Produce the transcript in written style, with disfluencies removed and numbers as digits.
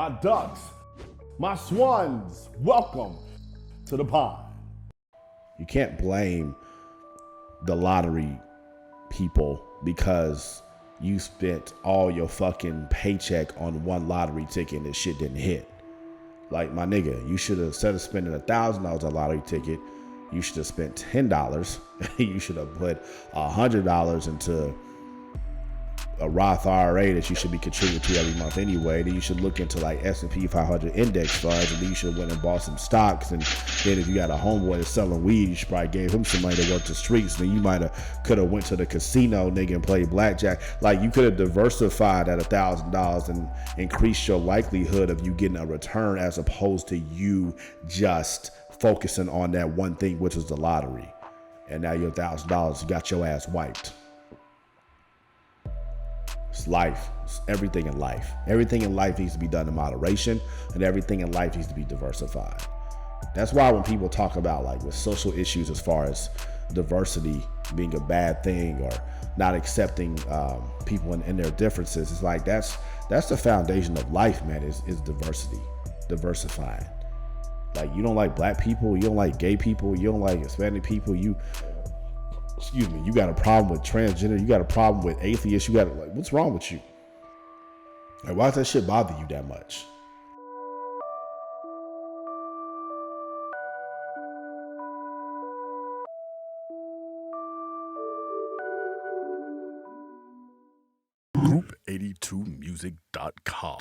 my ducks, my swans, welcome to the pond. You can't blame the lottery people because you spent all your fucking paycheck on one lottery ticket and this shit didn't hit. Like, my nigga, you should have, instead of spending $1,000 on a lottery ticket, you should have spent $10. You should have put $100 into a Roth IRA that you should be contributing to every month anyway. Then you should look into like S&P 500 index funds, and then you should have went and bought some stocks. And then if you got a homeboy that's selling weed, you should probably gave him some money to work the streets. Then you might have could have went to the casino, nigga, and played blackjack. Like, you could have diversified at $1,000 and increased your likelihood of you getting a return, as opposed to you just focusing on that one thing, which was the lottery. And now your $1,000, you got your ass wiped. It's life. It's everything in life. Everything in life needs to be done in moderation, and everything in life needs to be diversified. That's why when people talk about, like, with social issues as far as diversity being a bad thing or not accepting people in their differences, it's like that's the foundation of life, man, is diversity, diversifying. Like, you don't like black people, you don't like gay people, you don't like Hispanic people, you got a problem with transgender, you got a problem with atheists, you got, like, what's wrong with you? Like, why does that shit bother you that much? Group82music.com.